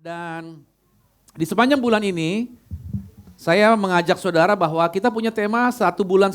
Dan di sepanjang bulan ini, saya mengajak saudara bahwa kita punya tema satu bulan.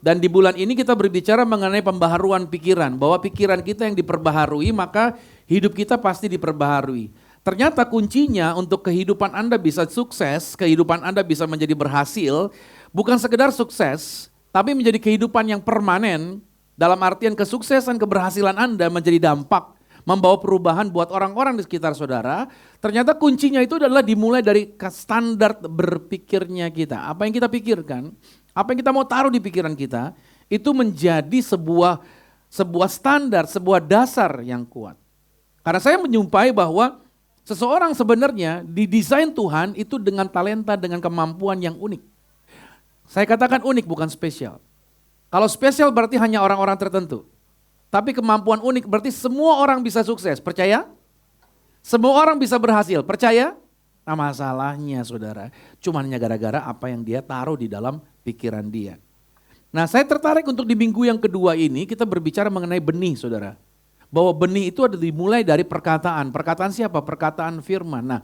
Dan di bulan ini kita berbicara mengenai pembaharuan pikiran. Bahwa pikiran kita yang diperbaharui, maka hidup kita pasti diperbaharui. Ternyata kuncinya untuk kehidupan Anda bisa sukses, kehidupan Anda bisa menjadi berhasil, bukan sekedar sukses, tapi menjadi kehidupan yang permanen, dalam artian kesuksesan, keberhasilan Anda menjadi dampak, membawa perubahan buat orang-orang di sekitar saudara. Ternyata kuncinya itu adalah dimulai dari standar berpikirnya kita. Apa yang kita pikirkan, apa yang kita mau taruh di pikiran kita, itu menjadi sebuah standar, sebuah dasar yang kuat. Karena saya menyumpai bahwa seseorang sebenarnya didesain Tuhan itu dengan talenta, dengan kemampuan yang unik. Saya katakan unik, bukan spesial. Kalau spesial berarti hanya orang-orang tertentu. Tapi kemampuan unik berarti semua orang bisa sukses, percaya? Semua orang bisa berhasil, percaya? Nah masalahnya saudara, cuma hanya gara-gara apa yang dia taruh di dalam pikiran dia. Nah saya tertarik untuk di minggu yang kedua ini kita berbicara mengenai benih saudara. Bahwa benih itu ada dimulai dari perkataan. Perkataan siapa? Perkataan firman. Nah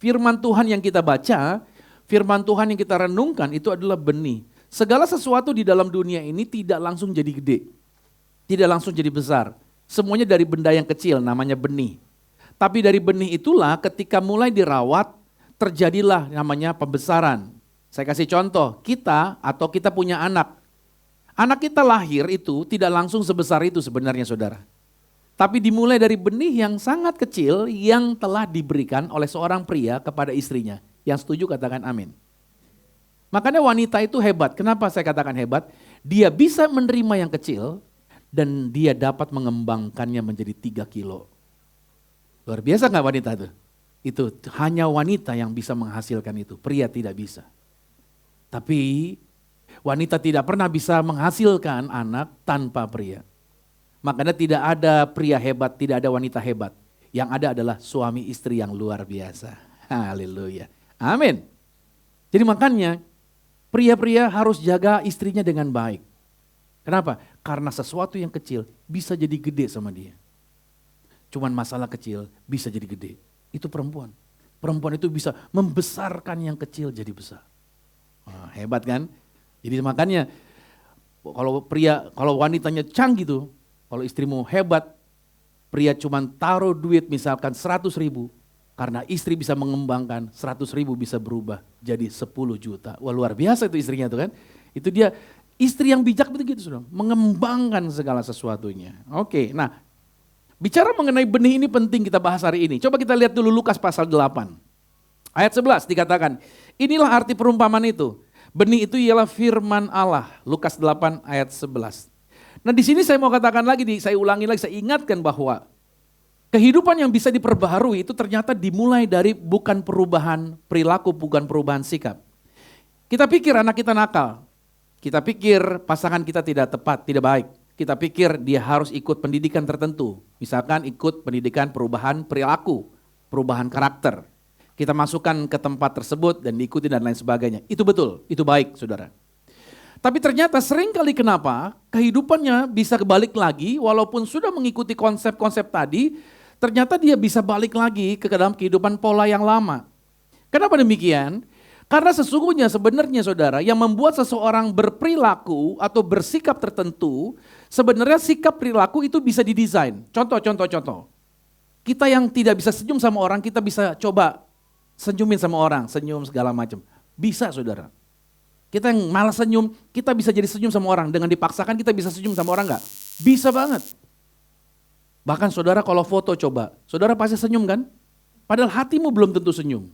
firman Tuhan yang kita baca, firman Tuhan yang kita renungkan itu adalah benih. Segala sesuatu di dalam dunia ini tidak langsung jadi gede. Tidak langsung jadi besar. Semuanya dari benda yang kecil namanya benih. Tapi dari benih itulah ketika mulai dirawat terjadilah namanya pembesaran. Saya kasih contoh, kita punya anak. Anak kita lahir itu tidak langsung sebesar itu sebenarnya saudara. Tapi dimulai dari benih yang sangat kecil yang telah diberikan oleh seorang pria kepada istrinya. Yang setuju katakan amin. Makanya wanita itu hebat. Kenapa saya katakan hebat? Dia bisa menerima yang kecil dan dia dapat mengembangkannya menjadi 3 kilo. Luar biasa gak wanita itu? Itu hanya wanita yang bisa menghasilkan itu, pria tidak bisa. Tapi wanita tidak pernah bisa menghasilkan anak tanpa pria. Makanya tidak ada pria hebat, tidak ada wanita hebat. Yang ada adalah suami istri yang luar biasa. Haleluya. Amin. Jadi makanya pria-pria harus jaga istrinya dengan baik. Kenapa? Karena sesuatu yang kecil bisa jadi gede sama dia. Cuman masalah kecil bisa jadi gede. Itu perempuan. Perempuan itu bisa membesarkan yang kecil jadi besar. Wah, hebat kan? Jadi makanya kalau wanitanya canggih tuh, kalau istrimu hebat, pria cuman taruh duit misalkan 100.000, karena istri bisa mengembangkan 100.000 bisa berubah jadi 10 juta. Wah luar biasa itu istrinya tuh kan. Itu dia. Istri yang bijak begitu sudah, mengembangkan segala sesuatunya. Oke, nah bicara mengenai benih ini penting kita bahas hari ini. Coba kita lihat dulu Lukas pasal 8. Ayat 11 dikatakan, inilah arti perumpamaan itu. Benih itu ialah firman Allah. Lukas 8 ayat 11. Nah di sini saya mau katakan lagi, saya ulangi lagi, saya ingatkan bahwa kehidupan yang bisa diperbaharui itu ternyata dimulai dari bukan perubahan perilaku, bukan perubahan sikap. Kita pikir anak kita nakal. Kita pikir pasangan kita tidak tepat, tidak baik. Kita pikir dia harus ikut pendidikan tertentu. Misalkan ikut pendidikan perubahan perilaku, perubahan karakter. Kita masukkan ke tempat tersebut dan diikuti dan lain sebagainya. Itu betul, itu baik saudara. Tapi ternyata seringkali kenapa kehidupannya bisa kebalik lagi walaupun sudah mengikuti konsep-konsep tadi, ternyata dia bisa balik lagi ke dalam kehidupan pola yang lama. Kenapa demikian? Karena sesungguhnya sebenarnya saudara yang membuat seseorang berperilaku atau bersikap tertentu, sebenarnya sikap perilaku itu bisa didesain. Contoh. Kita yang tidak bisa senyum sama orang, kita bisa coba senyumin sama orang, senyum segala macam. Bisa saudara. Kita yang malas senyum, kita bisa jadi senyum sama orang. Dengan dipaksakan kita bisa senyum sama orang enggak? Bisa banget. Bahkan saudara kalau foto coba, saudara pasti senyum kan? Padahal hatimu belum tentu senyum.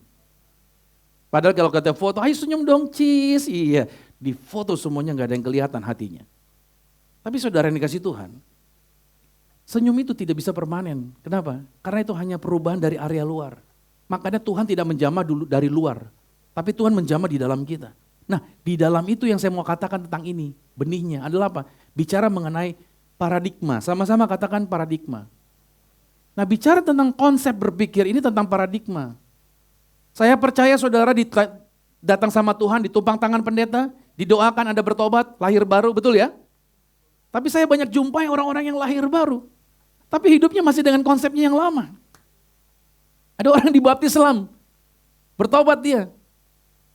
Padahal kalau kata foto, ayo senyum dong cheese. Iya, di foto semuanya gak ada yang kelihatan hatinya. Tapi saudara yang dikasih Tuhan, senyum itu tidak bisa permanen. Kenapa? Karena itu hanya perubahan dari area luar. Makanya Tuhan tidak menjamah dulu dari luar. Tapi Tuhan menjamah di dalam kita. Nah di dalam itu yang saya mau katakan tentang ini. Benihnya adalah apa? Bicara mengenai paradigma. Sama-sama katakan paradigma. Nah bicara tentang konsep berpikir ini tentang paradigma. Saya percaya saudara datang sama Tuhan, ditumpang tangan pendeta, didoakan Anda bertobat, lahir baru, betul ya? Tapi saya banyak jumpai orang-orang yang lahir baru. Tapi hidupnya masih dengan konsepnya yang lama. Ada orang dibaptis Islam, bertobat dia.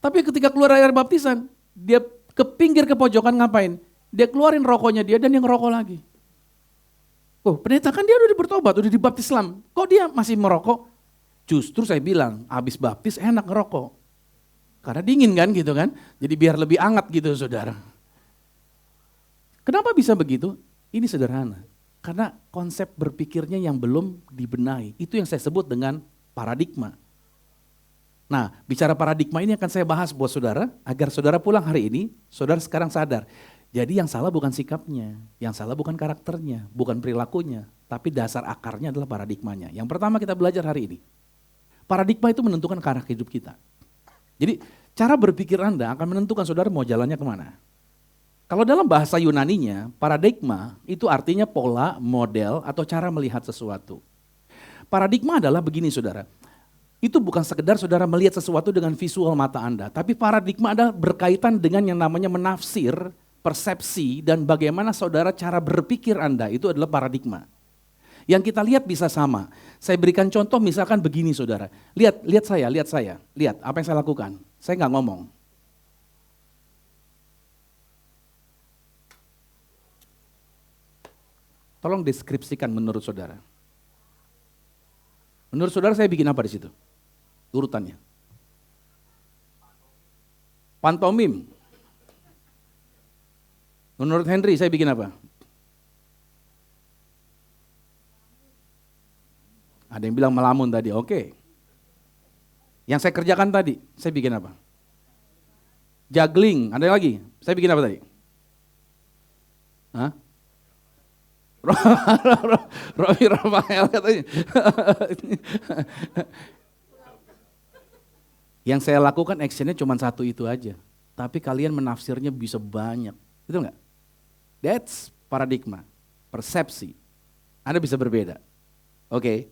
Tapi ketika keluar dari air baptisan, dia ke pinggir ke pojokan ngapain? Dia keluarin rokoknya dia dan dia ngerokok lagi. Oh, pendeta kan dia udah bertobat, udah dibaptis Islam. Kok dia masih merokok? Justru saya bilang, habis baptis enak ngerokok. Karena dingin kan gitu kan. Jadi biar lebih hangat gitu saudara. Kenapa bisa begitu? Ini sederhana. Karena konsep berpikirnya yang belum dibenahi. Itu yang saya sebut dengan paradigma. Nah, bicara paradigma ini akan saya bahas buat saudara, agar saudara pulang hari ini, saudara sekarang sadar. Jadi yang salah bukan sikapnya, yang salah bukan karakternya, bukan perilakunya, tapi dasar akarnya adalah paradigmanya. Yang pertama kita belajar hari ini. Paradigma itu menentukan karakter hidup kita. Jadi cara berpikir Anda akan menentukan saudara mau jalannya kemana. Kalau dalam bahasa Yunaninya, paradigma itu artinya pola, model, atau cara melihat sesuatu. Paradigma adalah begini saudara, itu bukan sekedar saudara melihat sesuatu dengan visual mata Anda, tapi paradigma adalah berkaitan dengan yang namanya menafsir, persepsi, dan bagaimana saudara cara berpikir Anda, itu adalah paradigma. Yang kita lihat bisa sama. Saya berikan contoh misalkan begini saudara, lihat saya, lihat apa yang saya lakukan, saya nggak ngomong. Tolong deskripsikan menurut saudara. Menurut saudara saya bikin apa di situ? Urutannya. Pantomim. Menurut Henry saya bikin apa? Ada yang bilang melamun tadi, oke. Yang saya kerjakan tadi, saya bikin apa? Juggling, ada lagi? Saya bikin apa tadi? Hah? Romi Rafael katanya. Yang saya lakukan actionnya cuma satu itu aja. Tapi kalian menafsirnya bisa banyak. Betul nggak? That's paradigma, persepsi. Anda bisa berbeda. Oke.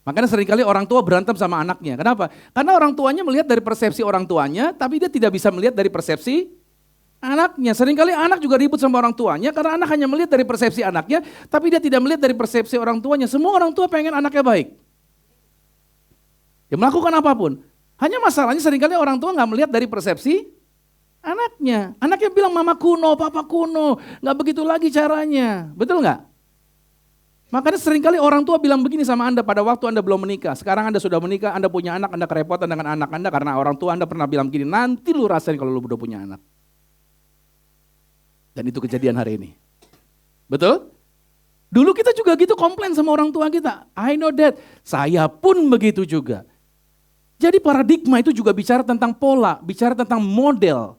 Makanya seringkali orang tua berantem sama anaknya. Kenapa? Karena orang tuanya melihat dari persepsi orang tuanya, tapi dia tidak bisa melihat dari persepsi anaknya. Seringkali anak juga ribut sama orang tuanya karena anak hanya melihat dari persepsi anaknya, tapi dia tidak melihat dari persepsi orang tuanya. Semua orang tua pengen anaknya baik. Dia melakukan apapun. Hanya masalahnya seringkali orang tua nggak melihat dari persepsi anaknya. Anaknya bilang mama kuno, papa kuno, nggak begitu lagi caranya. Betul nggak? Makanya seringkali orang tua bilang begini sama Anda pada waktu Anda belum menikah. Sekarang Anda sudah menikah, Anda punya anak, Anda kerepotan dengan anak Anda karena orang tua Anda pernah bilang begini, nanti lu rasain kalau lu udah punya anak. Dan itu kejadian hari ini. Betul? Dulu kita juga gitu komplain sama orang tua kita. I know that. Saya pun begitu juga. Jadi paradigma itu juga bicara tentang pola, bicara tentang model.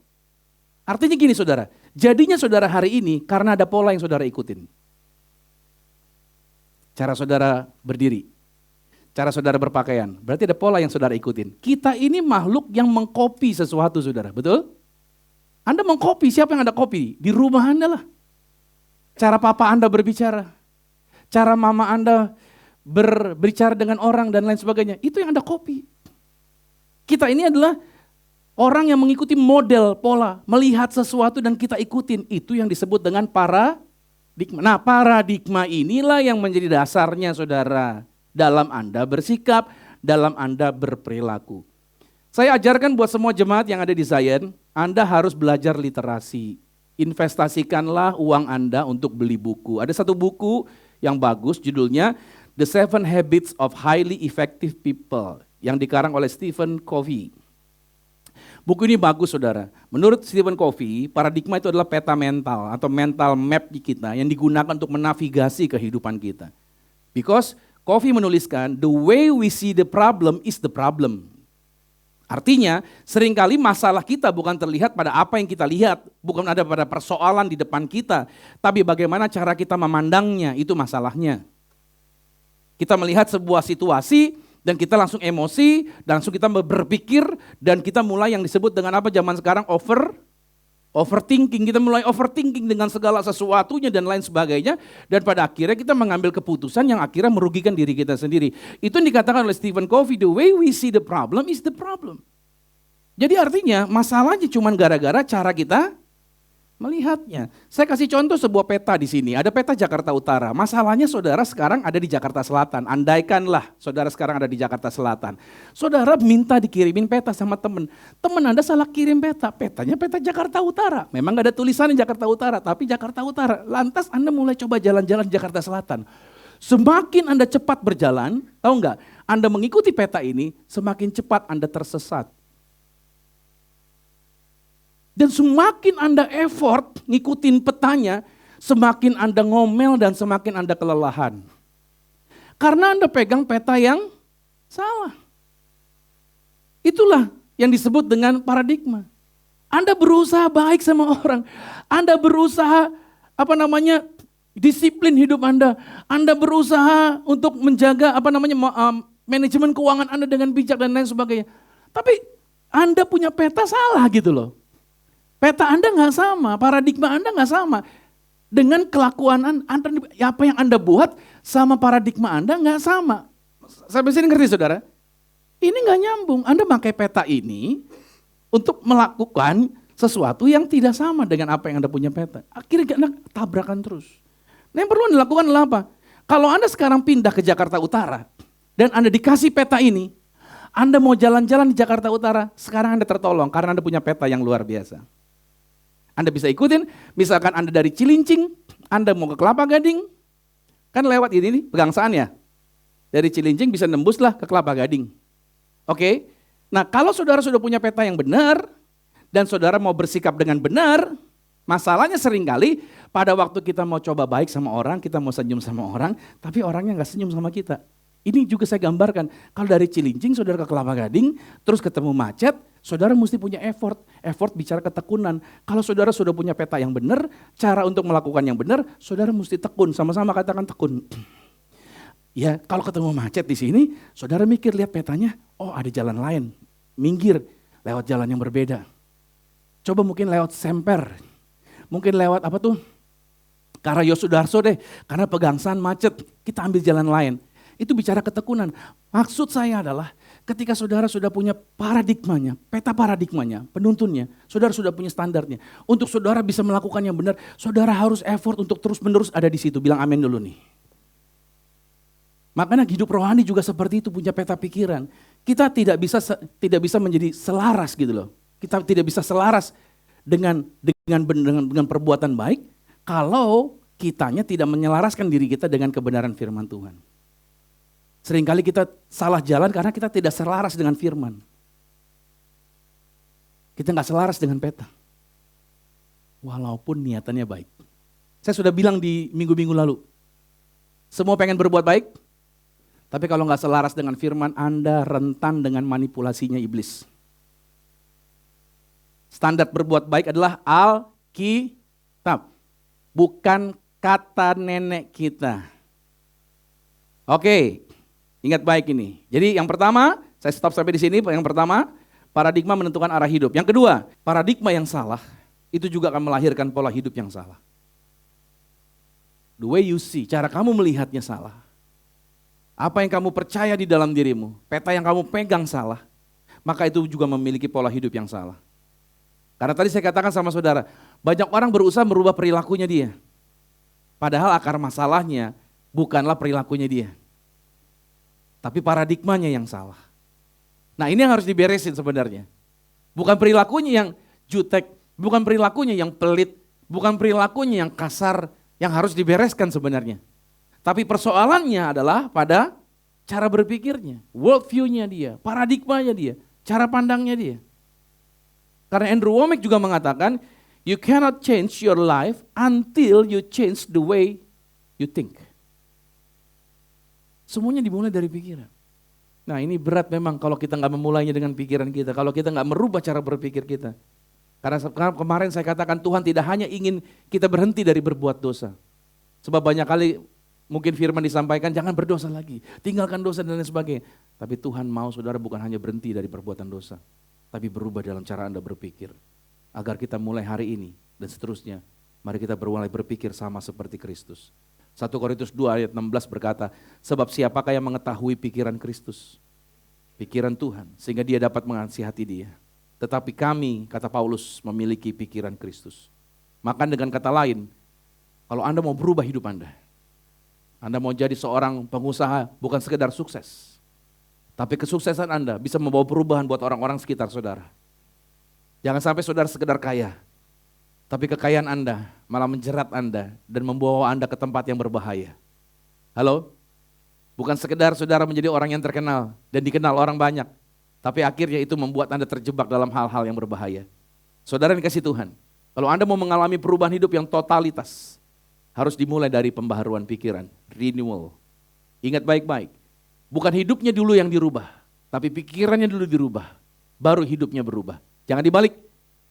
Artinya gini saudara, jadinya saudara hari ini karena ada pola yang saudara ikutin. Cara saudara berdiri, cara saudara berpakaian, berarti ada pola yang saudara ikutin. Kita ini makhluk yang mengkopi sesuatu saudara, betul? Anda mengkopi, siapa yang Anda kopi? Di rumah Anda lah. Cara papa Anda berbicara, cara mama Anda berbicara dengan orang dan lain sebagainya, itu yang Anda kopi. Kita ini adalah orang yang mengikuti model, pola, melihat sesuatu dan kita ikutin, itu yang disebut dengan paradigma. Nah, paradigma inilah yang menjadi dasarnya saudara dalam Anda bersikap, dalam Anda berperilaku. Saya ajarkan buat semua jemaat yang ada di Zion, Anda harus belajar literasi. Investasikanlah uang Anda untuk beli buku. Ada satu buku yang bagus judulnya The 7 Habits of Highly Effective People yang dikarang oleh Stephen Covey. Buku ini bagus saudara. Menurut Stephen Covey, paradigma itu adalah peta mental atau mental map di kita yang digunakan untuk menavigasi kehidupan kita. Because Covey menuliskan, the way we see the problem is the problem. Artinya, seringkali masalah kita bukan terlihat pada apa yang kita lihat, bukan ada pada persoalan di depan kita, tapi bagaimana cara kita memandangnya, itu masalahnya. Kita melihat sebuah situasi, dan kita langsung emosi, dan langsung kita berpikir, dan kita mulai yang disebut dengan apa zaman sekarang overthinking. Kita mulai overthinking dengan segala sesuatunya dan lain sebagainya, dan pada akhirnya kita mengambil keputusan yang akhirnya merugikan diri kita sendiri. Itu yang dikatakan oleh Stephen Covey, the way we see the problem is the problem. Jadi artinya masalahnya cuma gara-gara cara kita Melihatnya. Saya kasih contoh sebuah peta di sini. Ada peta Jakarta Utara. Masalahnya saudara sekarang ada di Jakarta Selatan. Andaikanlah saudara sekarang ada di Jakarta Selatan. Saudara minta dikirimin peta sama teman. Teman Anda salah kirim peta. Petanya peta Jakarta Utara. Memang gak ada tulisannya Jakarta Utara, tapi Jakarta Utara. Lantas Anda mulai coba jalan-jalan di Jakarta Selatan. Semakin Anda cepat berjalan, tahu nggak? Anda mengikuti peta ini, semakin cepat Anda tersesat. Dan semakin Anda effort ngikutin petanya, semakin Anda ngomel dan semakin Anda kelelahan. Karena Anda pegang peta yang salah. Itulah yang disebut dengan paradigma. Anda berusaha baik sama orang. Anda berusaha disiplin hidup Anda. Anda berusaha untuk menjaga manajemen keuangan Anda dengan bijak dan lain sebagainya. Tapi Anda punya peta salah gitu loh. Peta Anda nggak sama, paradigma Anda nggak sama. Dengan kelakuan Anda, apa yang Anda buat sama paradigma Anda nggak sama. Sampai sini ngerti saudara? Ini nggak nyambung. Anda pakai peta ini untuk melakukan sesuatu yang tidak sama dengan apa yang Anda punya peta. Akhirnya Anda tabrakan terus. Nah yang perlu dilakukan adalah apa? Kalau Anda sekarang pindah ke Jakarta Utara dan Anda dikasih peta ini, Anda mau jalan-jalan di Jakarta Utara, sekarang Anda tertolong karena Anda punya peta yang luar biasa. Anda bisa ikutin, misalkan Anda dari Cilincing, Anda mau ke Kelapa Gading, kan lewat ini Pegangsaan ya. Dari Cilincing bisa nembuslah ke Kelapa Gading. Oke, nah kalau saudara sudah punya peta yang benar, dan saudara mau bersikap dengan benar, masalahnya seringkali pada waktu kita mau coba baik sama orang, kita mau senyum sama orang, tapi orangnya nggak senyum sama kita. Ini juga saya gambarkan, kalau dari Cilincing saudara ke Kelapa Gading, terus ketemu macet, saudara mesti punya effort bicara ketekunan. Kalau saudara sudah punya peta yang benar, cara untuk melakukan yang benar, saudara mesti tekun, sama-sama katakan tekun. Ya, kalau ketemu macet di sini, saudara mikir lihat petanya, oh ada jalan lain, minggir lewat jalan yang berbeda. Coba mungkin lewat Semper, mungkin lewat Karyo Sudarso deh, karena Pegangsaan macet, kita ambil jalan lain. Itu bicara ketekunan. Maksud saya adalah ketika saudara sudah punya paradigmanya, peta paradigmanya, penuntunnya, saudara sudah punya standarnya. Untuk saudara bisa melakukan yang benar, saudara harus effort untuk terus-menerus ada di situ. Bilang amin dulu nih. Makanya hidup rohani juga seperti itu, punya peta pikiran. Kita tidak bisa menjadi selaras gitu loh. Kita tidak bisa selaras dengan perbuatan baik kalau kitanya tidak menyelaraskan diri kita dengan kebenaran firman Tuhan. Seringkali kita salah jalan karena kita tidak selaras dengan firman. Kita nggak selaras dengan peta. Walaupun niatannya baik. Saya sudah bilang di minggu-minggu lalu. Semua pengen berbuat baik. Tapi kalau nggak selaras dengan firman, Anda rentan dengan manipulasinya iblis. Standar berbuat baik adalah Alkitab. Bukan kata nenek kita. Oke. Ingat baik ini. Jadi yang pertama, saya stop sampai di sini. Yang pertama, paradigma menentukan arah hidup. Yang kedua, paradigma yang salah itu juga akan melahirkan pola hidup yang salah. The way you see, cara kamu melihatnya salah. Apa yang kamu percaya di dalam dirimu, peta yang kamu pegang salah, maka itu juga memiliki pola hidup yang salah. Karena tadi saya katakan sama saudara, banyak orang berusaha merubah perilakunya dia. Padahal akar masalahnya bukanlah perilakunya dia. Tapi paradigmanya yang salah. Nah ini yang harus diberesin sebenarnya. Bukan perilakunya yang jutek, bukan perilakunya yang pelit, bukan perilakunya yang kasar, yang harus dibereskan sebenarnya. Tapi persoalannya adalah pada cara berpikirnya, worldview-nya dia, paradigmanya dia, cara pandangnya dia. Karena Andrew Wommack juga mengatakan, you cannot change your life until you change the way you think. Semuanya dimulai dari pikiran. Nah ini berat memang kalau kita nggak memulainya dengan pikiran kita, kalau kita nggak merubah cara berpikir kita. Karena kemarin saya katakan Tuhan tidak hanya ingin kita berhenti dari berbuat dosa. Sebab banyak kali mungkin firman disampaikan jangan berdosa lagi, tinggalkan dosa dan lain sebagainya. Tapi Tuhan mau saudara bukan hanya berhenti dari perbuatan dosa, tapi berubah dalam cara Anda berpikir. Agar kita mulai hari ini dan seterusnya, mari kita mulai berpikir sama seperti Kristus. 1 Korintus 2 ayat 16 berkata, sebab siapakah yang mengetahui pikiran Kristus? Pikiran Tuhan, sehingga dia dapat mengasihati dia. Tetapi kami, kata Paulus, memiliki pikiran Kristus. Maka dengan kata lain, kalau Anda mau berubah hidup Anda mau jadi seorang pengusaha bukan sekedar sukses, tapi kesuksesan Anda bisa membawa perubahan buat orang-orang sekitar saudara. Jangan sampai saudara sekedar kaya, tapi kekayaan Anda malah menjerat Anda dan membawa Anda ke tempat yang berbahaya. Halo? Bukan sekedar saudara menjadi orang yang terkenal dan dikenal orang banyak, tapi akhirnya itu membuat Anda terjebak dalam hal-hal yang berbahaya. Saudara yang dikasih Tuhan, kalau Anda mau mengalami perubahan hidup yang totalitas, harus dimulai dari pembaharuan pikiran, renewal. Ingat baik-baik, bukan hidupnya dulu yang dirubah, tapi pikirannya dulu dirubah, baru hidupnya berubah. Jangan dibalik,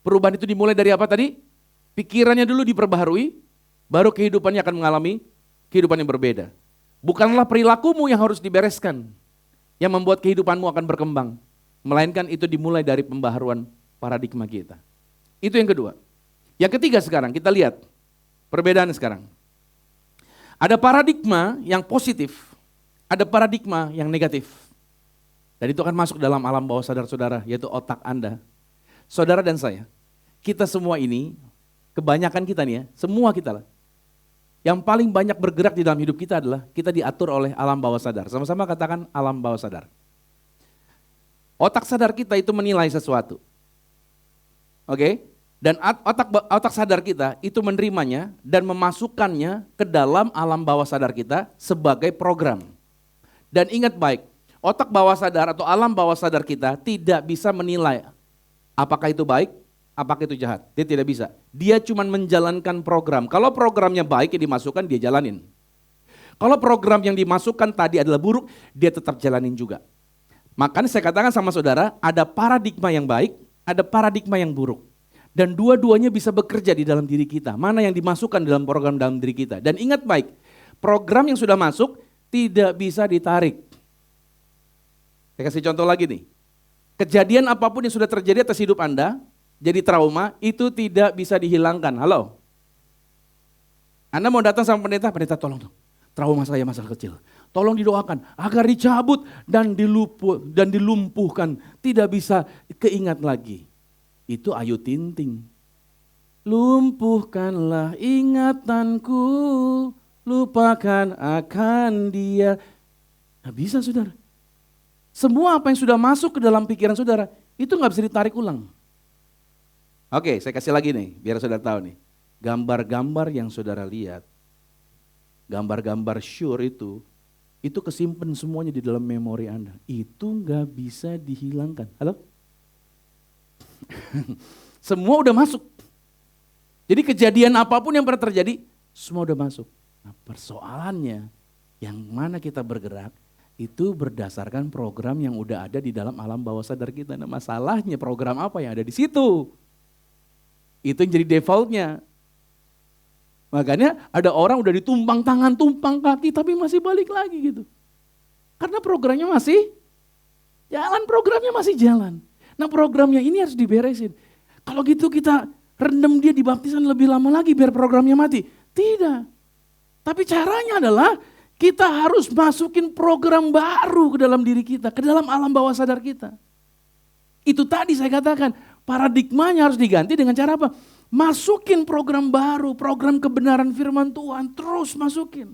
perubahan itu dimulai dari apa tadi? Pikirannya dulu diperbaharui, baru kehidupannya akan mengalami kehidupan yang berbeda. Bukanlah perilakumu yang harus dibereskan, yang membuat kehidupanmu akan berkembang, melainkan itu dimulai dari pembaharuan paradigma kita. Itu yang kedua. Yang ketiga sekarang, kita lihat perbedaan sekarang. Ada paradigma yang positif, ada paradigma yang negatif. Dan itu akan masuk dalam alam bawah sadar saudara, yaitu otak Anda. Saudara dan saya, kita semua ini, kebanyakan kita nih ya, semua kita lah. Yang paling banyak bergerak di dalam hidup kita adalah kita diatur oleh alam bawah sadar. Sama-sama katakan alam bawah sadar. Otak sadar kita itu menilai sesuatu. Oke? Dan otak sadar kita itu menerimanya dan memasukkannya ke dalam alam bawah sadar kita sebagai program. Dan ingat baik, otak bawah sadar atau alam bawah sadar kita tidak bisa menilai apakah itu baik, apakah itu jahat. Dia tidak bisa. Dia cuma menjalankan program. Kalau programnya baik yang dimasukkan, dia jalanin. Kalau program yang dimasukkan tadi adalah buruk, dia tetap jalanin juga. Makanya saya katakan sama saudara, ada paradigma yang baik, ada paradigma yang buruk. Dan dua-duanya bisa bekerja di dalam diri kita. Mana yang dimasukkan dalam program dalam diri kita. Dan ingat baik, program yang sudah masuk tidak bisa ditarik. Saya kasih contoh lagi nih. Kejadian apapun yang sudah terjadi atas hidup Anda, jadi trauma, itu tidak bisa dihilangkan. Halo? Anda mau datang sama pendeta, pendeta tolong dong. Trauma saya masalah kecil. Tolong didoakan agar dicabut dan dilumpuhkan. Tidak bisa keingat lagi. Itu Ayu Ting Ting. Lumpuhkanlah ingatanku, lupakan akan dia. Nggak bisa saudara. Semua apa yang sudah masuk ke dalam pikiran saudara, itu nggak bisa ditarik ulang. Oke, saya kasih lagi nih, biar saudara tahu nih. Gambar-gambar yang saudara lihat, gambar-gambar sure itu kesimpan semuanya di dalam memori Anda. Itu nggak bisa dihilangkan. Halo? Semua udah masuk. Jadi kejadian apapun yang pernah terjadi, semua udah masuk. Nah persoalannya, yang mana kita bergerak, itu berdasarkan program yang udah ada di dalam alam bawah sadar kita. Nah masalahnya program apa yang ada di situ? Itu yang jadi defaultnya. Makanya ada orang udah ditumpang tangan, tumpang kaki, tapi masih balik lagi gitu. Karena programnya masih jalan, programnya masih jalan. Nah programnya ini harus diberesin. Kalau gitu kita rendam dia di baptisan lebih lama lagi biar programnya mati. Tidak. Tapi caranya adalah kita harus masukin program baru ke dalam diri kita, ke dalam alam bawah sadar kita. Itu tadi saya katakan, paradigmanya harus diganti dengan cara apa? Masukin program baru, program kebenaran firman Tuhan, terus masukin.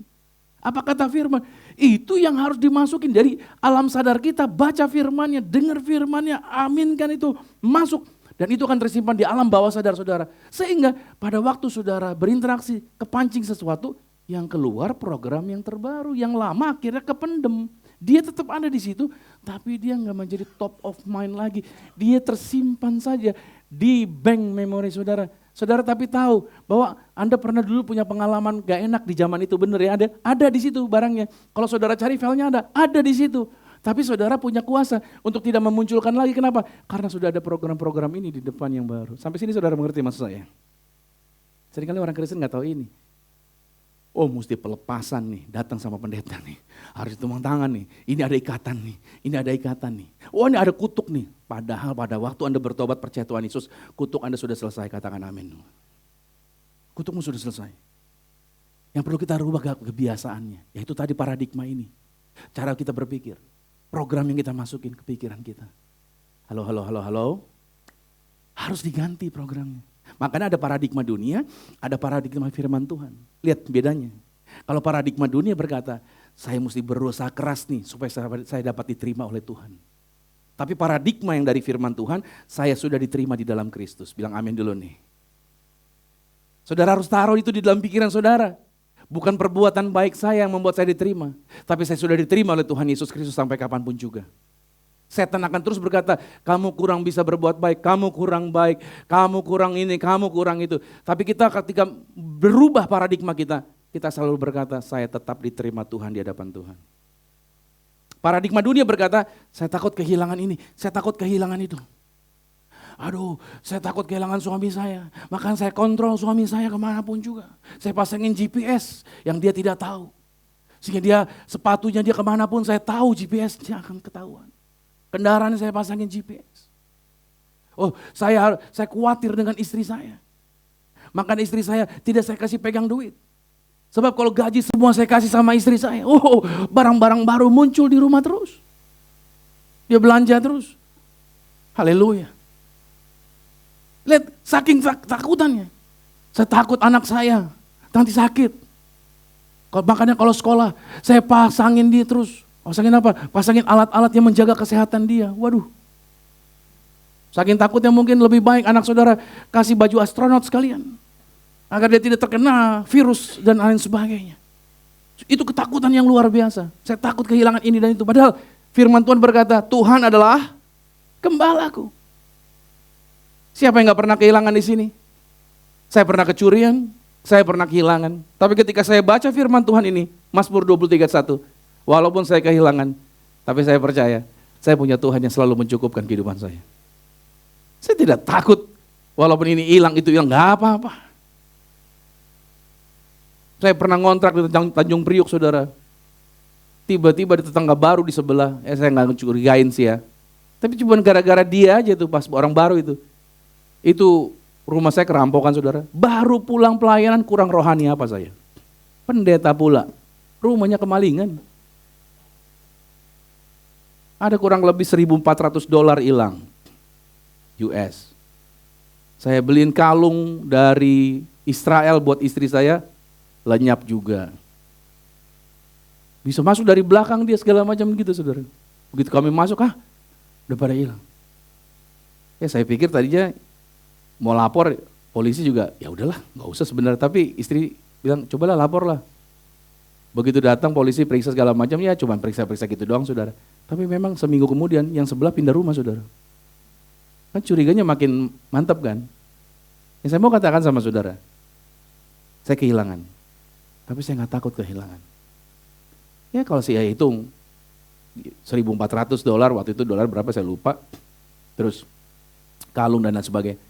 Apa kata firman? Itu yang harus dimasukin dari alam sadar kita, baca firmannya, dengar firmannya, aminkan itu, masuk. Dan itu akan tersimpan di alam bawah sadar saudara. Sehingga pada waktu saudara berinteraksi, kepancing sesuatu, yang keluar program yang terbaru, yang lama akhirnya kependem. Dia tetap ada di situ, tapi dia nggak menjadi top of mind lagi. Dia tersimpan saja di bank memori saudara. Saudara tapi tahu bahwa Anda pernah dulu punya pengalaman gak enak di zaman itu, benar ya? Ada di situ barangnya. Kalau saudara cari filenya ada di situ. Tapi saudara punya kuasa untuk tidak memunculkan lagi. Kenapa? Karena sudah ada program-program ini di depan yang baru. Sampai sini saudara mengerti maksud saya? Seringkali orang Kristen gak tahu ini. Oh mesti pelepasan nih, datang sama pendeta nih. Harus tumpang tangan nih, ini ada ikatan nih, ini ada ikatan nih. Oh ini ada kutuk nih. Padahal pada waktu Anda bertobat percaya Tuhan Yesus, kutuk Anda sudah selesai, katakan amin. Kutukmu sudah selesai. Yang perlu kita rubah kebiasaannya, yaitu tadi paradigma ini. Cara kita berpikir, program yang kita masukin ke pikiran kita. Halo. Harus diganti programnya. Makanya ada paradigma dunia, ada paradigma firman Tuhan. Lihat bedanya. Kalau paradigma dunia berkata, saya mesti berusaha keras nih supaya saya dapat diterima oleh Tuhan. Tapi paradigma yang dari firman Tuhan, saya sudah diterima di dalam Kristus. Bilang amin dulu nih. Saudara harus taruh itu di dalam pikiran saudara. Bukan perbuatan baik saya yang membuat saya diterima. Tapi saya sudah diterima oleh Tuhan Yesus Kristus sampai kapanpun juga. Setan akan terus berkata, kamu kurang bisa berbuat baik, kamu kurang baik, kamu kurang ini, kamu kurang itu. Tapi kita ketika berubah paradigma kita selalu berkata, saya tetap diterima Tuhan di hadapan Tuhan. Paradigma dunia berkata, saya takut kehilangan ini, saya takut kehilangan itu. Aduh, saya takut kehilangan suami saya, makanya saya kontrol suami saya kemanapun juga. Saya pasangin GPS yang dia tidak tahu. Sehingga dia, sepatunya dia kemanapun saya tahu GPS-nya akan ketahuan. Kendaraan saya pasangin GPS. Oh, saya khawatir dengan istri saya. Makanya istri saya tidak saya kasih pegang duit. Sebab kalau gaji semua saya kasih sama istri saya. Oh, barang-barang baru muncul di rumah terus. Dia belanja terus. Haleluya. Lihat, saking takutannya. Saya takut anak saya nanti sakit. Makanya kalau sekolah, saya pasangin dia terus. Pasangin apa? Pasangin alat-alat yang menjaga kesehatan dia. Waduh. Saking takutnya mungkin lebih baik anak saudara kasih baju astronot sekalian. Agar dia tidak terkena virus dan lain sebagainya. Itu ketakutan yang luar biasa. Saya takut kehilangan ini dan itu. Padahal firman Tuhan berkata, Tuhan adalah gembalaku. Siapa yang gak pernah kehilangan di sini? Saya pernah kecurian, saya pernah kehilangan. Tapi ketika saya baca firman Tuhan ini, Mazmur 23:1, walaupun saya kehilangan, tapi saya percaya, saya punya Tuhan yang selalu mencukupkan kehidupan saya. Saya tidak takut, walaupun ini hilang, itu hilang, gak apa-apa. Saya pernah ngontrak di Tanjung Priuk, saudara. Tiba-tiba ada tetangga baru di sebelah, saya gak curigain sih ya. Tapi cuma gara-gara dia aja tuh, pas orang baru itu rumah saya kerampokan, saudara. Baru pulang pelayanan kurang rohani apa saya. Pendeta pula, rumahnya kemalingan. Ada kurang lebih $1.400 hilang US. Saya beliin kalung dari Israel buat istri saya, lenyap juga. Bisa masuk dari belakang dia segala macam gitu, saudara. Begitu kami masuk, udah pada hilang. Ya saya pikir tadinya mau lapor, polisi juga ya udahlah, nggak usah sebenarnya. Tapi istri bilang cobalah lapor lah. Begitu datang polisi periksa segala macam, ya cuma periksa-periksa gitu doang, saudara. Tapi memang seminggu kemudian yang sebelah pindah rumah, saudara. Kan curiganya makin mantap kan. Yang saya mau katakan sama saudara, saya kehilangan, tapi saya nggak takut kehilangan. Ya kalau saya hitung $1.400 waktu itu, dolar berapa saya lupa. Terus kalung dan lain sebagainya.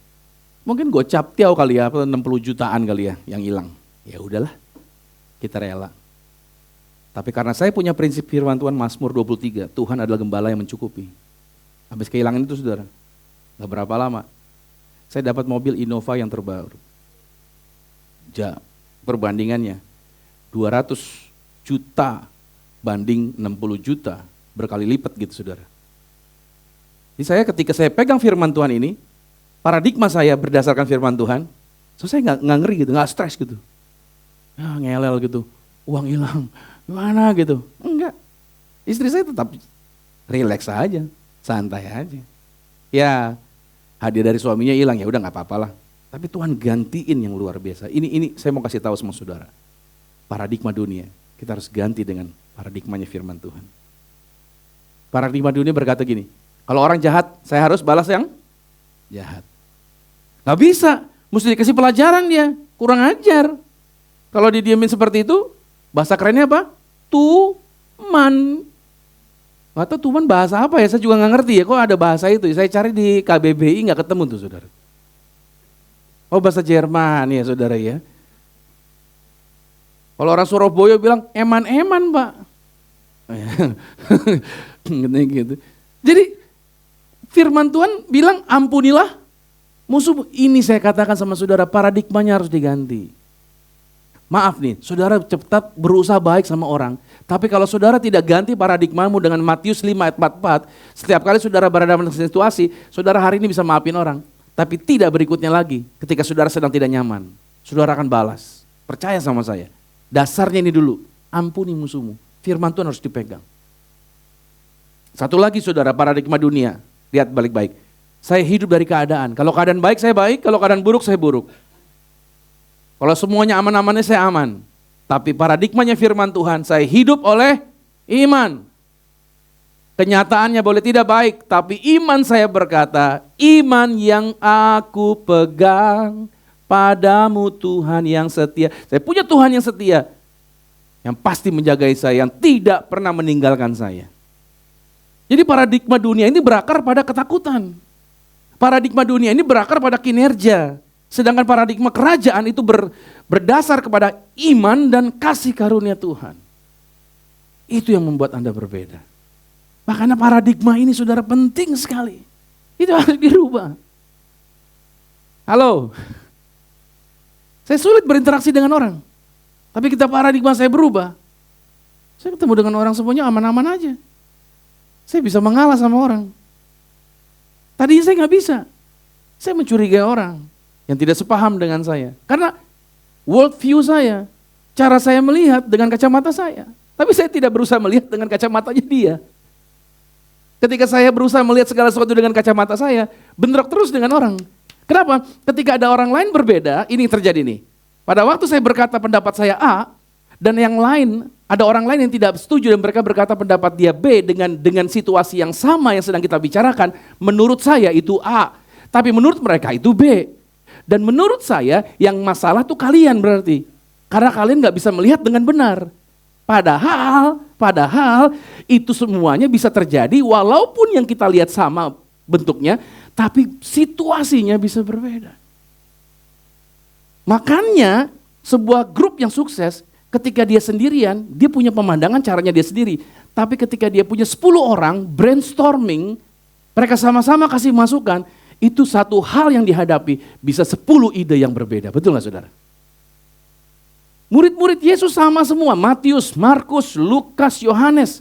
Mungkin gocap tiau kali ya, 60 jutaan kali ya yang hilang. Ya udahlah, kita rela. Tapi karena saya punya prinsip firman Tuhan Mazmur 23, Tuhan adalah gembala yang mencukupi. Habis kehilangan itu, saudara, gak berapa lama, saya dapat mobil Innova yang terbaru. Perbandingannya 200 juta banding 60 juta, berkali lipat gitu, saudara. Jadi saya ketika saya pegang firman Tuhan ini, paradigma saya berdasarkan firman Tuhan, so saya nggak ngeri gitu, nggak stres gitu. Ya ngelel gitu, uang hilang, gimana gitu. Enggak, istri saya tetap rileks aja, santai aja. Ya hadiah dari suaminya hilang, ya udah nggak apa-apa lah. Tapi Tuhan gantiin yang luar biasa. Ini saya mau kasih tahu sama saudara. Paradigma dunia, kita harus ganti dengan paradigmanya firman Tuhan. Paradigma dunia berkata gini, kalau orang jahat, saya harus balas yang jahat. Gak bisa, mesti dikasih pelajaran dia, kurang ajar. Kalau didiemin seperti itu, bahasa kerennya apa? Tuman. Gak tahu tuman bahasa apa ya, saya juga gak ngerti ya, kok ada bahasa itu. Saya cari di KBBI gak ketemu tuh, saudara. Oh bahasa Jerman ya, saudara ya. Kalau orang Surabaya bilang, eman-eman pak. Gitu. Jadi firman Tuhan bilang ampunilah musuh. Ini saya katakan sama saudara, paradigmanya harus diganti. Maaf nih, saudara tetap berusaha baik sama orang. Tapi kalau saudara tidak ganti paradigmamu dengan Matius 5 ayat 44, setiap kali saudara berada dalam situasi, saudara hari ini bisa maafin orang. Tapi tidak berikutnya lagi, ketika saudara sedang tidak nyaman, saudara akan balas. Percaya sama saya. Dasarnya ini dulu, ampuni musuhmu. Firman Tuhan harus dipegang. Satu lagi saudara, paradigma dunia. Lihat balik-baik. Saya hidup dari keadaan. Kalau keadaan baik, saya baik. Kalau keadaan buruk, saya buruk. Kalau semuanya aman-amannya, saya aman. Tapi paradigmanya firman Tuhan, saya hidup oleh iman. Kenyataannya boleh tidak baik, tapi iman saya berkata, iman yang aku pegang padamu Tuhan yang setia. Saya punya Tuhan yang setia, yang pasti menjagai saya, yang tidak pernah meninggalkan saya. Jadi paradigma dunia ini berakar pada ketakutan. Paradigma dunia ini berakar pada kinerja. Sedangkan paradigma kerajaan itu berdasar kepada iman dan kasih karunia Tuhan. Itu yang membuat Anda berbeda. Makanya paradigma ini saudara penting sekali. Itu harus dirubah. Halo. Saya sulit berinteraksi dengan orang. Tapi kita paradigma saya berubah. Saya ketemu dengan orang semuanya aman-aman aja. Saya bisa mengalah sama orang. Tadinya saya nggak bisa. Saya mencurigai orang yang tidak sepaham dengan saya. Karena world view saya, cara saya melihat dengan kacamata saya. Tapi saya tidak berusaha melihat dengan kacamatanya dia. Ketika saya berusaha melihat segala sesuatu dengan kacamata saya, bentrok terus dengan orang. Kenapa? Ketika ada orang lain berbeda, ini yang terjadi nih. Pada waktu saya berkata pendapat saya A, dan yang lain, ada orang lain yang tidak setuju dan mereka berkata pendapat dia B dengan situasi yang sama yang sedang kita bicarakan, menurut saya itu A, tapi menurut mereka itu B. Dan menurut saya yang masalah tuh kalian berarti. Karena kalian gak bisa melihat dengan benar. Padahal itu semuanya bisa terjadi walaupun yang kita lihat sama bentuknya, tapi situasinya bisa berbeda. Makanya sebuah grup yang sukses ketika dia sendirian, dia punya pemandangan caranya dia sendiri. Tapi ketika dia punya 10 orang brainstorming, mereka sama-sama kasih masukan, itu satu hal yang dihadapi bisa 10 ide yang berbeda. Betul gak saudara? Murid-murid Yesus sama semua, Matius, Markus, Lukas, Yohanes.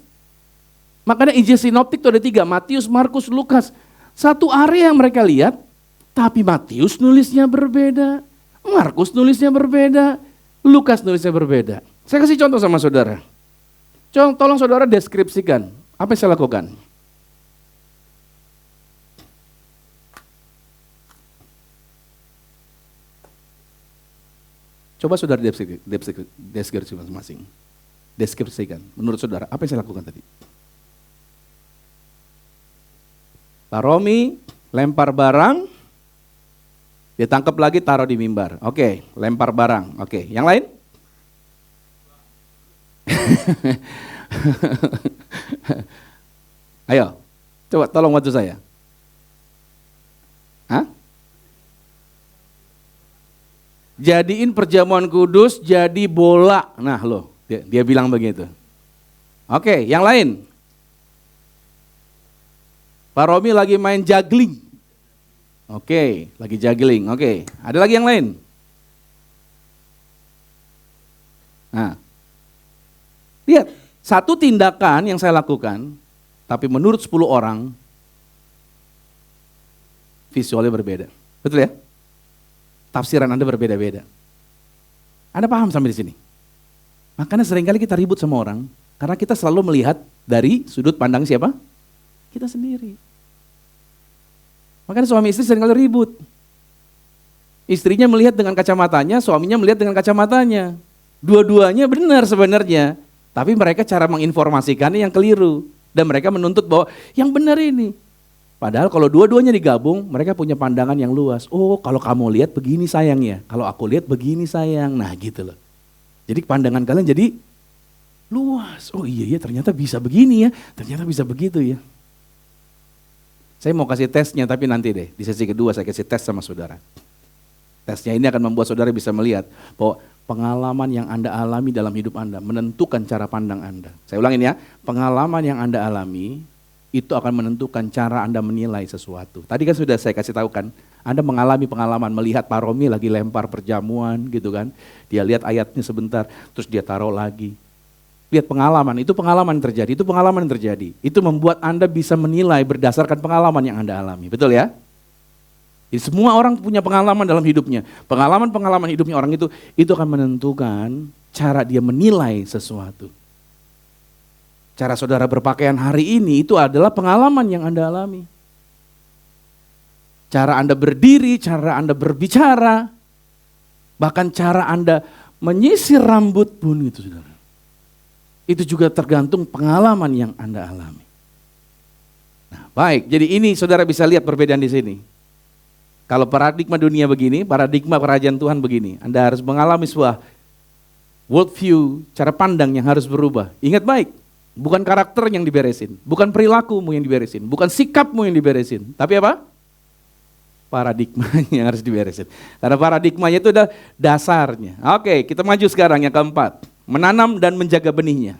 Makanya Injil sinoptik itu ada 3, Matius, Markus, Lukas. Satu area yang mereka lihat, tapi Matius nulisnya berbeda, Markus nulisnya berbeda, Lukas nulisnya berbeda. Saya kasih contoh sama saudara. Tolong saudara deskripsikan, apa yang saya lakukan? Coba saudara deskripsi masing-masing. Deskripsikan, menurut saudara, apa yang saya lakukan tadi? Pak Romi lempar barang, dia tangkap lagi taruh di mimbar. Oke, lempar barang. Oke, yang lain? Ayo, coba tolong bantu saya. Hah? Jadiin perjamuan kudus jadi bola. Nah loh, dia bilang begitu. Oke, yang lain? Pak Romi lagi main juggling. Oke, lagi juggling. Oke, ada lagi yang lain? Nah, lihat, satu tindakan yang saya lakukan, tapi menurut 10 orang, visualnya berbeda. Betul ya? Tafsiran Anda berbeda-beda. Anda paham sampai di sini? Makanya seringkali kita ribut sama orang, karena kita selalu melihat dari sudut pandang siapa? Kita sendiri. Makanya suami istri seringkali ribut. Istrinya melihat dengan kacamatanya, suaminya melihat dengan kacamatanya. Dua-duanya benar sebenarnya, tapi mereka cara menginformasikannya yang keliru. Dan mereka menuntut bahwa yang benar ini. Padahal kalau dua-duanya digabung, mereka punya pandangan yang luas. Oh, kalau kamu lihat begini sayang ya, kalau aku lihat begini sayang. Nah gitu loh. Jadi pandangan kalian jadi luas. Oh iya ternyata bisa begini ya, ternyata bisa begitu ya. Saya mau kasih tesnya tapi nanti deh, di sesi kedua saya kasih tes sama saudara. Tesnya ini akan membuat saudara bisa melihat bahwa pengalaman yang Anda alami dalam hidup Anda menentukan cara pandang Anda. Saya ulangin ya, pengalaman yang Anda alami itu akan menentukan cara Anda menilai sesuatu. Tadi kan sudah saya kasih tahu kan, Anda mengalami pengalaman melihat Pak Romi lagi lempar perjamuan gitu kan. Dia lihat ayatnya sebentar, terus dia taruh lagi. Lihat pengalaman, itu pengalaman yang terjadi, itu pengalaman yang terjadi. Itu membuat Anda bisa menilai berdasarkan pengalaman yang Anda alami, betul ya? Jadi semua orang punya pengalaman dalam hidupnya. Pengalaman-pengalaman hidupnya orang itu akan menentukan cara dia menilai sesuatu. Cara saudara berpakaian hari ini itu adalah pengalaman yang Anda alami. Cara Anda berdiri, cara Anda berbicara, bahkan cara Anda menyisir rambut pun itu, saudara. Itu juga tergantung pengalaman yang Anda alami. Nah, baik, jadi ini saudara bisa lihat perbedaan di sini. Kalau paradigma dunia begini, paradigma kerajaan Tuhan begini. Anda harus mengalami sebuah worldview, cara pandang yang harus berubah. Ingat baik, bukan karakter yang diberesin, bukan perilakumu yang diberesin, bukan sikapmu yang diberesin. Tapi apa? Paradigmanya yang harus diberesin. Karena paradigmanya itu adalah dasarnya. Oke, kita maju sekarang yang keempat. Menanam dan menjaga benihnya.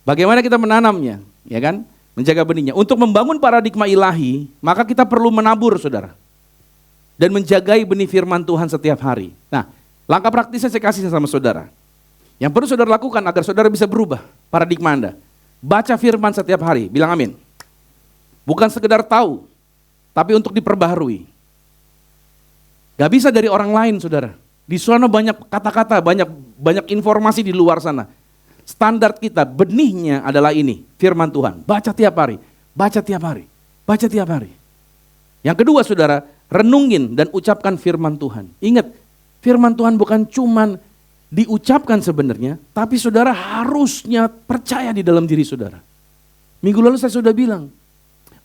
Bagaimana kita menanamnya? Ya kan? Menjaga benihnya. Untuk membangun paradigma ilahi, maka kita perlu menabur, saudara. Dan menjagai benih firman Tuhan setiap hari. Nah, langkah praktisnya saya kasih sama saudara. Yang perlu saudara lakukan agar saudara bisa berubah paradigma Anda. Baca firman setiap hari, bilang amin. Bukan sekedar tahu, tapi untuk diperbaharui. Gak bisa dari orang lain, saudara. Di sana banyak kata-kata, banyak informasi di luar sana. Standar kita, benihnya adalah ini, firman Tuhan. Baca tiap hari, baca tiap hari, baca tiap hari. Yang kedua, saudara, renungin dan ucapkan firman Tuhan. Ingat, firman Tuhan bukan cuman diucapkan sebenarnya, tapi saudara harusnya percaya di dalam diri saudara. Minggu lalu saya sudah bilang,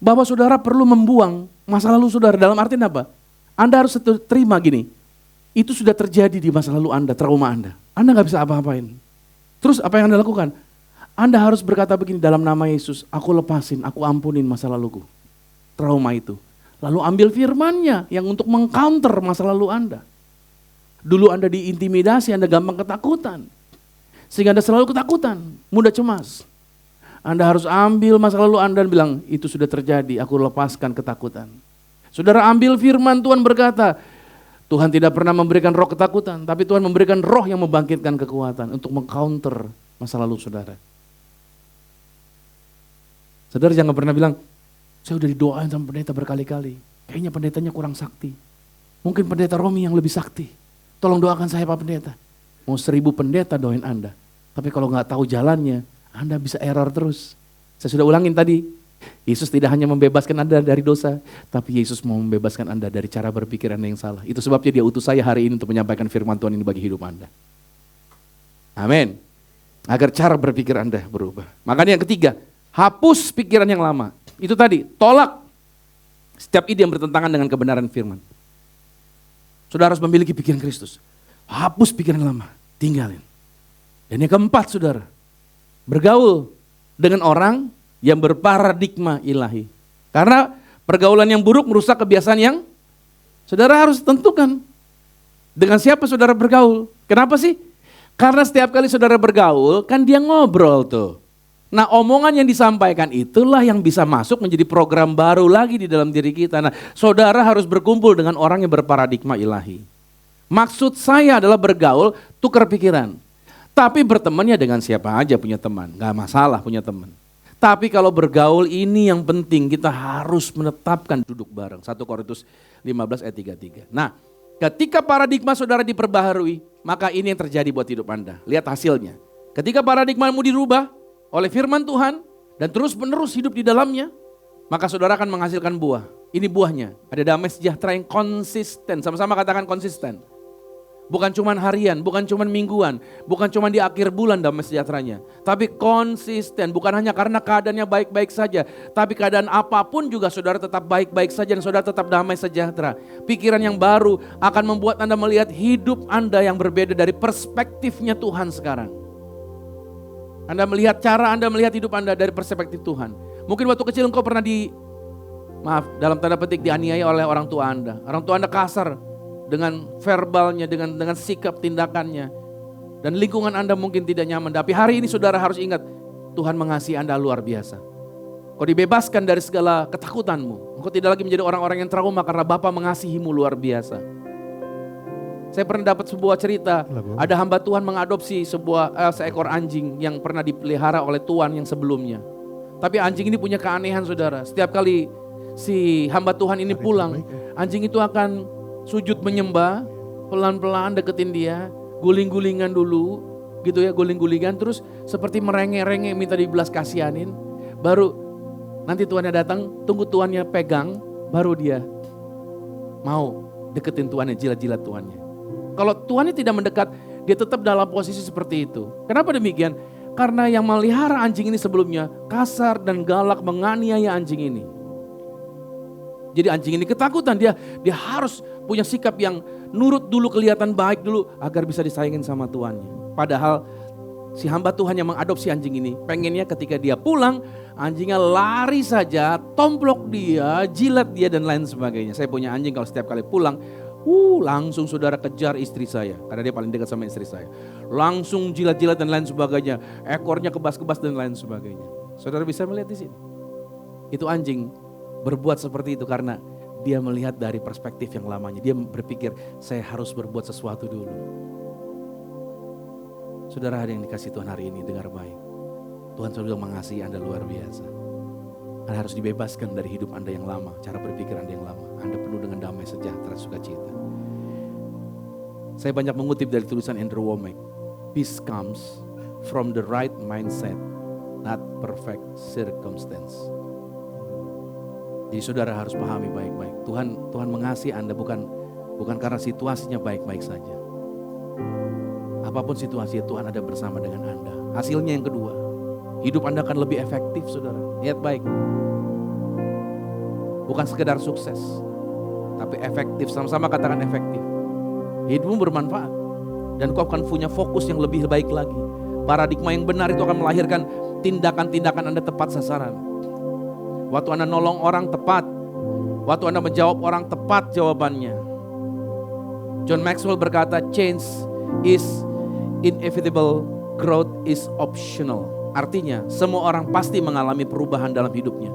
bahwa saudara perlu membuang masa lalu saudara. Dalam artian apa? Anda harus terima gini, itu sudah terjadi di masa lalu Anda, trauma Anda. Anda gak bisa apa-apain. Terus apa yang Anda lakukan? Anda harus berkata begini, dalam nama Yesus, aku lepasin, aku ampunin masa laluku. Trauma itu. Lalu ambil firman-Nya yang untuk mengcounter masa lalu Anda. Dulu Anda diintimidasi, Anda gampang ketakutan. Sehingga Anda selalu ketakutan, mudah cemas. Anda harus ambil masa lalu Anda dan bilang, itu sudah terjadi, aku lepaskan ketakutan. Saudara ambil firman Tuhan berkata, Tuhan tidak pernah memberikan roh ketakutan, tapi Tuhan memberikan roh yang membangkitkan kekuatan untuk mengcounter masa lalu saudara. Saudara jangan pernah bilang, saya udah didoain sama pendeta berkali-kali. Kayaknya pendetanya kurang sakti. Mungkin pendeta Romi yang lebih sakti. Tolong doakan saya Pak Pendeta. Mau 1000 pendeta doain Anda. Tapi kalau nggak tahu jalannya, Anda bisa error terus. Saya sudah ulangin tadi. Yesus tidak hanya membebaskan Anda dari dosa, tapi Yesus mau membebaskan Anda dari cara berpikir Anda yang salah. Itu sebabnya Dia utus saya hari ini untuk menyampaikan firman Tuhan ini bagi hidup Anda. Amin. Agar cara berpikir Anda berubah. Makanya yang ketiga, hapus pikiran yang lama. Itu tadi, tolak setiap ide yang bertentangan dengan kebenaran firman. Saudara harus memiliki pikiran Kristus. Hapus pikiran lama, tinggalin. Dan yang keempat, saudara, bergaul dengan orang yang berparadigma ilahi. Karena pergaulan yang buruk merusak kebiasaan yang saudara harus tentukan. Dengan siapa saudara bergaul? Kenapa sih? Karena setiap kali saudara bergaul, kan dia ngobrol tuh. Nah, omongan yang disampaikan itulah yang bisa masuk menjadi program baru lagi di dalam diri kita. Nah, saudara harus berkumpul dengan orang yang berparadigma ilahi. Maksud saya adalah bergaul, tukar pikiran. Tapi bertemannya dengan siapa aja punya teman, gak masalah punya teman. Tapi kalau bergaul ini yang penting, kita harus menetapkan duduk bareng. 1 Korintus 15 ayat 33. Nah, ketika paradigma saudara diperbaharui, maka ini yang terjadi buat hidup Anda. Lihat hasilnya. Ketika paradigmamu dirubah oleh firman Tuhan dan terus menerus hidup di dalamnya, maka saudara akan menghasilkan buah. Ini buahnya, ada damai sejahtera yang konsisten. Sama-sama katakan konsisten. Bukan cuma harian, bukan cuma mingguan, bukan cuma di akhir bulan damai sejahteranya. Tapi konsisten, bukan hanya karena keadaannya baik-baik saja. Tapi keadaan apapun juga saudara tetap baik-baik saja dan saudara tetap damai sejahtera. Pikiran yang baru akan membuat Anda melihat hidup Anda yang berbeda dari perspektifnya Tuhan sekarang. Anda melihat cara Anda melihat hidup Anda dari perspektif Tuhan. Mungkin waktu kecil engkau pernah dalam tanda petik dianiaya oleh orang tua Anda. Orang tua Anda kasar dengan verbalnya, dengan sikap tindakannya. Dan lingkungan Anda mungkin tidak nyaman. Tapi hari ini saudara harus ingat, Tuhan mengasihi Anda luar biasa. Kau dibebaskan dari segala ketakutanmu. Engkau tidak lagi menjadi orang-orang yang trauma karena Bapa mengasihimu luar biasa. Saya pernah dapat sebuah cerita, ada hamba Tuhan mengadopsi seekor anjing yang pernah dipelihara oleh tuan yang sebelumnya. Tapi anjing ini punya keanehan saudara, setiap kali si hamba Tuhan ini pulang, Anjing itu akan sujud menyembah, pelan-pelan deketin dia, guling-gulingan dulu, gitu ya, guling-gulingan, terus seperti merengek-rengek minta dibelas kasihanin, baru nanti tuannya datang, tunggu tuannya pegang, baru dia mau deketin tuannya, jilat-jilat tuannya. Kalau tuannya tidak mendekat, dia tetap dalam posisi seperti itu. Kenapa demikian? Karena yang melihara anjing ini sebelumnya kasar dan galak menganiaya anjing ini. Jadi anjing ini ketakutan, dia harus punya sikap yang nurut dulu, kelihatan baik dulu agar bisa disayangin sama tuannya. Padahal si hamba Tuhan yang mengadopsi anjing ini pengennya ketika dia pulang, anjingnya lari saja, tomplok dia, jilat dia dan lain sebagainya. Saya punya anjing, kalau setiap kali pulang, langsung saudara kejar istri saya, karena dia paling dekat sama istri saya. Langsung jilat-jilat dan lain sebagainya, ekornya kebas-kebas dan lain sebagainya. Saudara bisa melihat di sini. Itu anjing berbuat seperti itu karena dia melihat dari perspektif yang lamanya. Dia berpikir, saya harus berbuat sesuatu dulu. Saudara yang dikasih Tuhan hari ini, dengar baik. Tuhan sudah mengasihi Anda luar biasa. Anda harus dibebaskan dari hidup Anda yang lama, cara berpikir Anda yang lama. Anda penuh dengan damai, sejahtera, sukacita. Saya banyak mengutip dari tulisan Andrew Womack. Peace comes from the right mindset, not perfect circumstance. Jadi saudara harus pahami baik-baik. Tuhan mengasihi Anda bukan karena situasinya baik-baik saja. Apapun situasi, Tuhan ada bersama dengan Anda. Hasilnya yang kedua, hidup Anda akan lebih efektif, saudara. Lihat baik. Bukan sekedar sukses, tapi efektif. Sama-sama katakan efektif. Hidupmu bermanfaat. Dan kau akan punya fokus yang lebih baik lagi. Paradigma yang benar itu akan melahirkan tindakan-tindakan Anda tepat sasaran. Waktu Anda nolong orang tepat. Waktu Anda menjawab orang tepat jawabannya. John Maxwell berkata, change is inevitable, growth is optional. Artinya, semua orang pasti mengalami perubahan dalam hidupnya.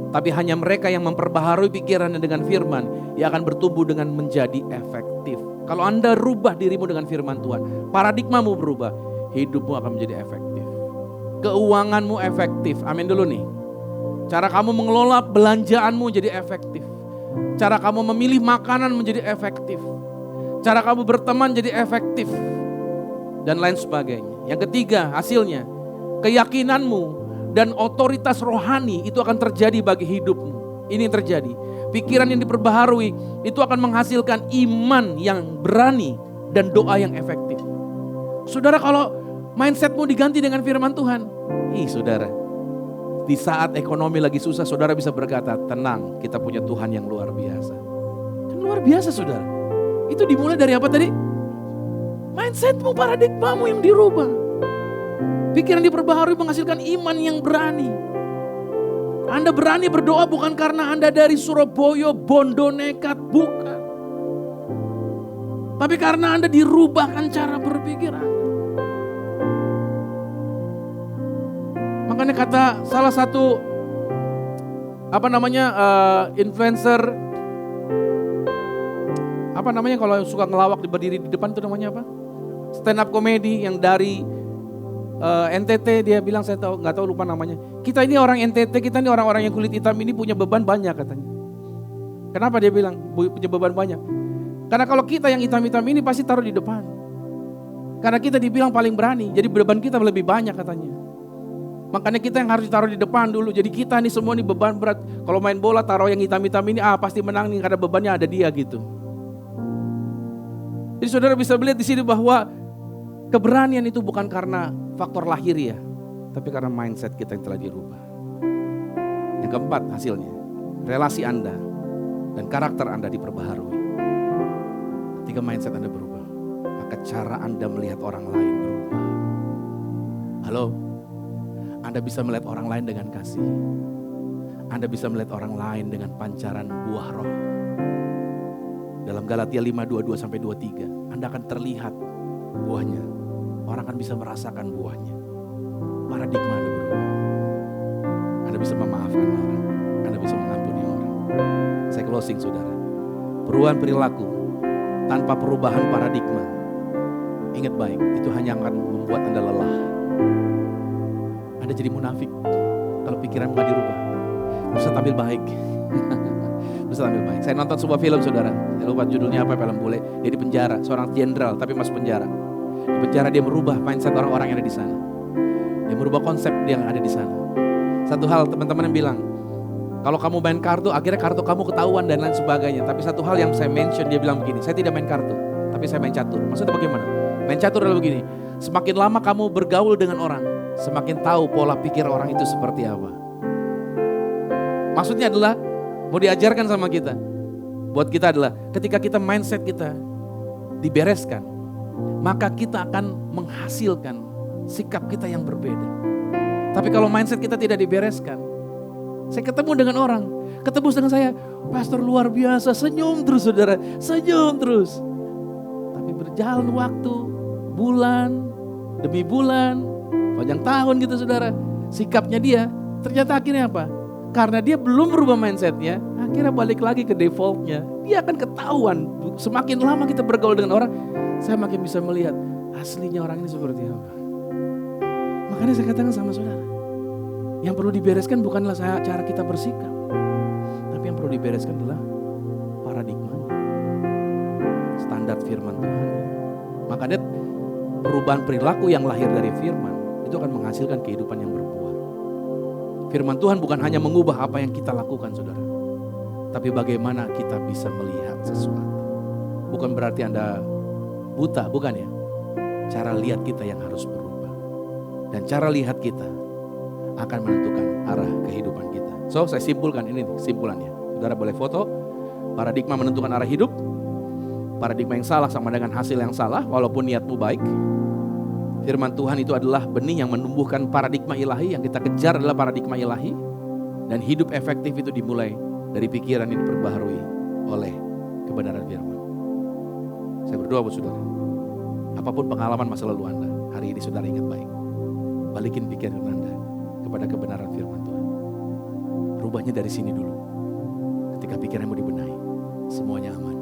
Tapi hanya mereka yang memperbaharui pikirannya dengan firman, yang akan bertumbuh dengan menjadi efektif. Kalau Anda rubah dirimu dengan firman Tuhan, paradigmamu berubah, hidupmu akan menjadi efektif. Keuanganmu efektif, amin dulu nih. Cara kamu mengelola belanjaanmu jadi efektif. Cara kamu memilih makanan menjadi efektif. Cara kamu berteman jadi efektif. Dan lain sebagainya. Yang ketiga, hasilnya, keyakinanmu dan otoritas rohani itu akan terjadi bagi hidupmu. Ini yang terjadi. Pikiran yang diperbaharui itu akan menghasilkan iman yang berani dan doa yang efektif. Saudara, kalau mindsetmu diganti dengan firman Tuhan, saudara, di saat ekonomi lagi susah, saudara bisa berkata, tenang, kita punya Tuhan yang luar biasa. Kan luar biasa, saudara. Itu dimulai dari apa tadi? Mindsetmu, paradigmamu yang dirubah. Pikiran diperbaharui menghasilkan iman yang berani. Anda berani berdoa bukan karena Anda dari Surabaya, Bondo, nekat, bukan. Tapi karena Anda dirubahkan cara berpikir Anda. Makanya kata salah satu influencer, kalau suka ngelawak berdiri di depan itu namanya apa? Stand up comedy yang dari NTT, dia bilang, saya nggak tahu, lupa namanya. Kita ini orang NTT, kita ini orang-orang yang kulit hitam ini punya beban banyak katanya. Kenapa dia bilang punya beban banyak? Karena kalau kita yang hitam-hitam ini pasti taruh di depan. Karena kita dibilang paling berani, jadi beban kita lebih banyak katanya. Makanya kita yang harus ditaruh di depan dulu. Jadi kita nih semua nih beban berat. Kalau main bola taruh yang hitam-hitam ini, pasti menang nih karena bebannya ada dia gitu. Jadi saudara bisa melihat di sini bahwa keberanian itu bukan karena faktor lahiriah, tapi karena mindset kita yang telah dirubah. Yang keempat hasilnya, relasi Anda dan karakter Anda diperbaharui. Ketika mindset Anda berubah, maka cara Anda melihat orang lain berubah. Halo, Anda bisa melihat orang lain dengan kasih. Anda bisa melihat orang lain dengan pancaran buah roh. Dalam Galatia 5:22-23, Anda akan terlihat buahnya. Orang akan bisa merasakan buahnya. Paradigma Anda berubah. Anda bisa memaafkan orang. Anda bisa mengampuni orang. Saya closing, saudara. Perubahan perilaku tanpa perubahan paradigma, ingat baik, itu hanya akan membuat Anda lelah. Anda jadi munafik kalau pikiran nggak dirubah. Bisa tampil baik. Bisa ambil mic. Saya nonton sebuah film saudara. Saya lupa judulnya apa, film bule. Dia di penjara, seorang jenderal tapi masuk penjara. Di penjara dia merubah mindset orang-orang yang ada di sana. Dia merubah konsep yang ada di sana. Satu hal teman-teman yang bilang, kalau kamu main kartu, akhirnya kartu kamu ketahuan dan lain sebagainya. Tapi satu hal yang saya mention, dia bilang begini, saya tidak main kartu, tapi saya main catur. Maksudnya bagaimana? Main catur adalah begini, semakin lama kamu bergaul dengan orang, semakin tahu pola pikir orang itu seperti apa. Maksudnya adalah, mau diajarkan sama kita, buat kita adalah, ketika kita mindset kita dibereskan, maka kita akan menghasilkan sikap kita yang berbeda. Tapi kalau mindset kita tidak dibereskan, saya ketemu dengan orang, ketemu dengan saya, pastor luar biasa, senyum terus saudara, senyum terus. Tapi berjalan waktu, bulan demi bulan, panjang tahun gitu saudara, sikapnya dia, ternyata akhirnya apa? Karena dia belum berubah mindsetnya, akhirnya balik lagi ke defaultnya. Dia akan ketahuan, semakin lama kita bergaul dengan orang, saya makin bisa melihat aslinya orang ini seperti apa. Makanya saya katakan sama saudara, yang perlu dibereskan bukanlah cara kita bersikap, tapi yang perlu dibereskan adalah paradigmanya, standar firman Tuhan. Makanya perubahan perilaku yang lahir dari firman itu akan menghasilkan kehidupan yang berbuah. Firman Tuhan bukan hanya mengubah apa yang kita lakukan saudara, tapi bagaimana kita bisa melihat sesuatu. Bukan berarti Anda buta, bukan ya. Cara lihat kita yang harus berubah. Dan cara lihat kita akan menentukan arah kehidupan kita. So, saya simpulkan ini simpulannya. Saudara boleh foto, paradigma menentukan arah hidup. Paradigma yang salah sama dengan hasil yang salah, walaupun niatmu baik. Firman Tuhan itu adalah benih yang menumbuhkan paradigma ilahi, yang kita kejar adalah paradigma ilahi. Dan hidup efektif itu dimulai dari pikiran yang diperbaharui oleh kebenaran firman. Saya berdoa buat saudara, apapun pengalaman masa lalu Anda, hari ini saudara ingat baik. Balikin pikiran Anda kepada kebenaran firman Tuhan. Rubahnya dari sini dulu. Ketika pikiranmu dibenahi, semuanya aman.